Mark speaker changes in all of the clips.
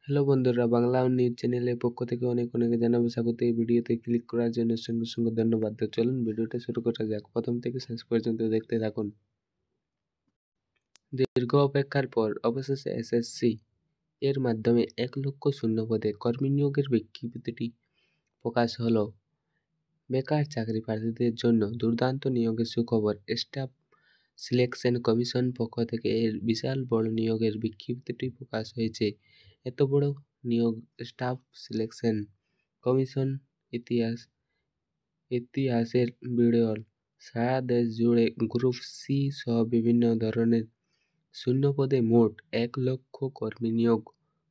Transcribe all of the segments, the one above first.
Speaker 1: Hello বন্ধুরা, Bangla news চ্যানেলের পক্ষ থেকে অনেক অনেক জানাবো স্বাগত। এই ভিডিওতে ক্লিক করার জন্য সঙ্গে সঙ্গে ধন্যবাদ। তো চলুন ভিডিওটা শুরু করা যাক। প্রথম থেকে শেষ পর্যন্ত দেখতে থাকুন। দীর্ঘ অপেক্ষার পর অবশেষে এসএসসি এর মাধ্যমে 1,00,000 শূন্য পদে কর্মী নিয়োগের বিজ্ঞপ্তিটি প্রকাশ হলো। বেকার চাকরি প্রার্থীদের জন্য দুর্দান্ত নিয়োগের সুখবর। স্টাফ সিলেকশন কমিশন পক্ষ থেকে এর বিশাল বড় নিয়োগের বিজ্ঞপ্তিটি প্রকাশ হয়েছে। এত বড় নিয়োগ স্টাফ সিলেকশন কমিশন ইতিহাসের বিরল। সারা দেশ জুড়ে গ্রুপ সি সহ বিভিন্ন ধরনের শূন্য পদে মোট 1,00,000 কর্মী নিয়োগ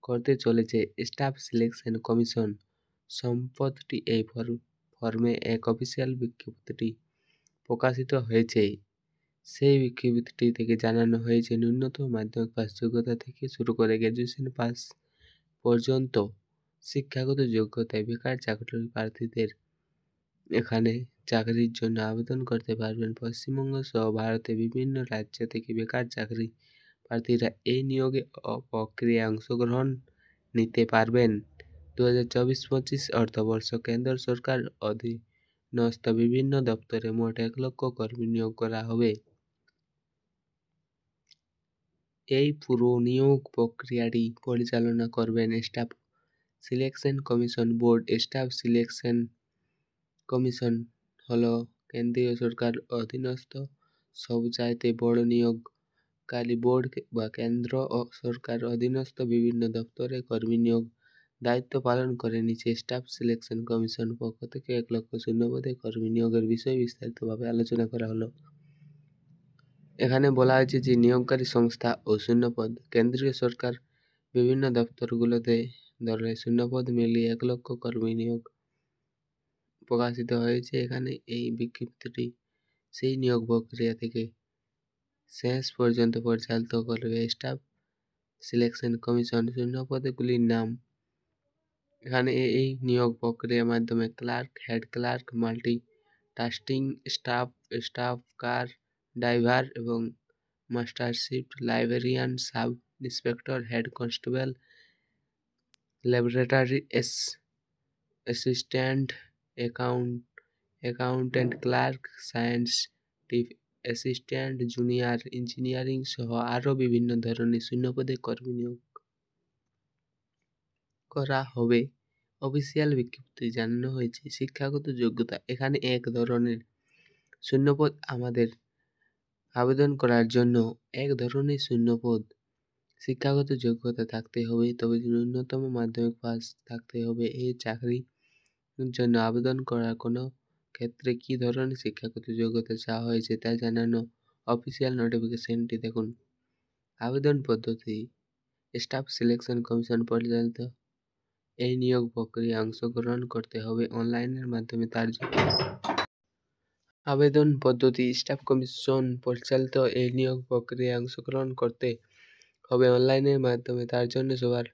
Speaker 1: করতে চলেছে স্টাফ সিলেকশন কমিশন। সম্প্রতি এই ফর্মে এক অফিসিয়াল বিজ্ঞপ্তিটি প্রকাশিত হয়েছে। সেই বিজ্ঞপ্তিটি থেকে জানানো হয়েছে ন্যূনতম মাধ্যমিক পাস যোগ্যতা থেকে শুরু করে গ্র্যাজুয়েশন পাস পর্যন্ত শিক্ষাগত যোগ্যতায় বেকার চাকরি প্রার্থীদের এখানে চাকরির জন্য আবেদন করতে পারবেন। পশ্চিমবঙ্গ সহ ভারতের বিভিন্ন রাজ্য থেকে বেকার চাকরি প্রার্থীরা এই নিয়োগে প্রক্রিয়ায় অংশগ্রহণ নিতে পারবেন। 2024-25 অর্থবর্ষ কেন্দ্র সরকার অধীনস্থ বিভিন্ন দপ্তরে মোট 1,00,000 কর্মী নিয়োগ করা হবে। এই পুরো নিয়োগ প্রক্রিয়াটি পরিচালনা করবেন staff selection commission board. Staff selection commission হলো কেন্দ্রীয় সরকার অধীনস্থ সবচাইতে বড় নিয়োগকারী বোর্ড বা কেন্দ্র ও সরকার অধীনস্থ বিভিন্ন দপ্তরে কর্মী নিয়োগ দায়িত্ব পালন করে নিচ্ছে। স্টাফ সিলেকশন কমিশন পক্ষ থেকে 1,00,000 শূন্য পদে কর্মী নিয়োগের বিষয়ে বিস্তারিতভাবে আলোচনা করা হলো। এখানে বলা হয়েছে যে নিয়োগকারী সংস্থা ও শূন্যপদ কেন্দ্রীয় সরকার বিভিন্ন দপ্তরগুলোতে ধরে শূন্যপদ মিলিয়ে 1,00,000 কর্মী নিয়োগ প্রকাশিত হয়েছে। এখানে এই বিজ্ঞপ্তিটি সেই নিয়োগ প্রক্রিয়া থেকে শেষ পর্যন্ত পরিচালিত করবে স্টাফ সিলেকশন কমিশন। শূন্য পদগুলির নাম এখানে এই নিয়োগ প্রক্রিয়ার মাধ্যমে clerk, head clerk, multi tasking staff, staff car driver এবং master shift librarian, sub inspector, head constable, laboratory assistant, accountant clerk, scientific assistant, junior engineering সহ আরও বিভিন্ন ধরনের শূন্যপদে কর্মী নিয়োগ করা হবে। অফিসিয়াল বিজ্ঞপ্তি জানানো হয়েছে শিক্ষাগত যোগ্যতা এখানে এক ধরনের শূন্যপদ আমাদের আবেদন করার জন্য এক ধরনের শূন্যপদ শিক্ষাগত যোগ্যতা থাকতে হবে, তবে ন্যূনতম মাধ্যমিক পাস থাকতে হবে। এই চাকরির জন্য আবেদন করার কোনো ক্ষেত্রে কী ধরনের শিক্ষাগত যোগ্যতা চাওয়া হয়েছে তা জানানো অফিসিয়াল নোটিফিকেশনটি দেখুন। আবেদন পদ্ধতি স্টাফ সিলেকশন কমিশন পরিচালিত এই নিয়োগ প্রক্রিয়ায় অংশগ্রহণ করতে হবে অনলাইনের মাধ্যমে। তার জন্য আবেদন পদ্ধতি স্টাফ কমিশন পরিচালিত এই নিয়োগ প্রক্রিয়ায় অংশগ্রহণ করতে হবে অনলাইনের মাধ্যমে। তার জন্য সবার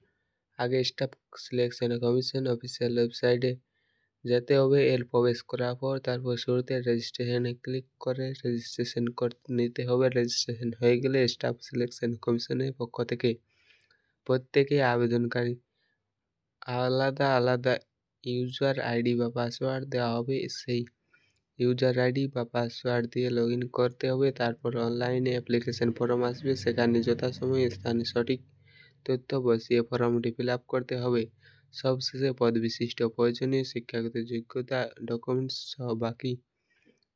Speaker 1: আগে স্টাফ সিলেকশন কমিশন অফিসিয়াল ওয়েবসাইটে যেতে হবে। এর প্রবেশ করার পর তারপর শুরুতে রেজিস্ট্রেশনে ক্লিক করে রেজিস্ট্রেশন নিতে হবে। রেজিস্ট্রেশন হয়ে গেলে স্টাফ সিলেকশন কমিশনের পক্ষ থেকে প্রত্যেকে আবেদনকারী আলাদা আলাদা ইউজার আইডি বা পাসওয়ার্ড দেওয়া হবে। সেই ইউজার আইডি বা পাসওয়ার্ড দিয়ে লগ ইন করতে হবে। তারপর অনলাইনে অ্যাপ্লিকেশন ফর্ম আসবে, সেখানে যথাসময়ে স্থানে সঠিক তথ্য বসিয়ে ফর্মটি ফিল আপ করতে হবে। সবশেষে পদ বিশিষ্ট প্রয়োজনীয় শিক্ষাগত যোগ্যতা ডকুমেন্টস সহ বাকি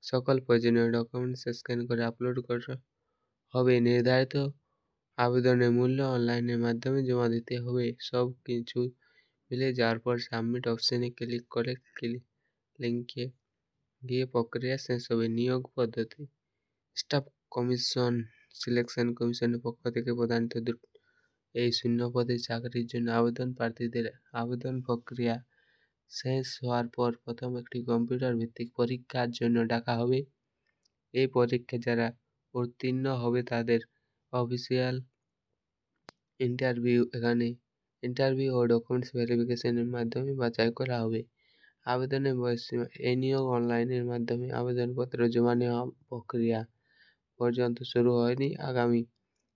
Speaker 1: সকল প্রয়োজনীয় ডকুমেন্টস স্ক্যান করে আপলোড করা হবে। নির্ধারিত আবেদনের মূল্য অনলাইনের মাধ্যমে জমা দিতে হবে। সব কিছু মিলে যাওয়ার পর সাবমিট অপশনে ক্লিক করে লিঙ্কে গিয়ে প্রক্রিয়া শেষ হবে। নিয়োগ পদ্ধতি স্টাফ কমিশন সিলেকশন কমিশনের পক্ষ থেকে প্রদানিত এই শূন্য পদে চাকরির জন্য আবেদন প্রার্থীদের আবেদন প্রক্রিয়া শেষ হওয়ার পর প্রথম একটি কম্পিউটার ভিত্তিক পরীক্ষার জন্য ডাকা হবে। এই পরীক্ষা যারা উত্তীর্ণ হবে তাদের অফিসিয়াল এখানে ইন্টারভিউ ও ডকুমেন্টস ভেরিফিকেশনের মাধ্যমে বাছাই করা হবে। আবেদনের বয়সসীমা এই নিয়োগ অনলাইনের মাধ্যমে আবেদনপত্র জমা নেওয়া প্রক্রিয়া পর্যন্ত শুরু হয়নি। আগামী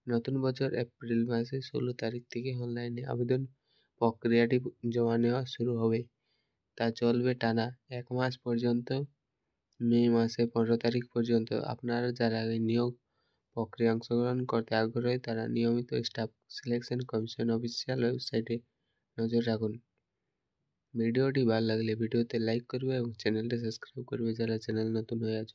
Speaker 1: নতুন বছর এপ্রিল মাসের 16 তারিখ থেকে অনলাইনে আবেদন প্রক্রিয়াটি জমা নেওয়া শুরু হবে। তা চলবে টানা 1 মাস পর্যন্ত। মে মাসে 15 তারিখ পর্যন্ত। আপনারা যারা এই নিয়োগ প্রক্রিয়ায় অংশগ্রহণ করতে আগ্রহী তারা নিয়মিত স্টাফ সিলেকশন কমিশন অফিসিয়াল ওয়েবসাইটে নজর রাখুন। ভিডিওটি ভালো লাগলে ভিডিওতে লাইক করবে এবং চ্যানেলটি সাবস্ক্রাইব করবে যারা চ্যানেল নতুন হয়ে আছে।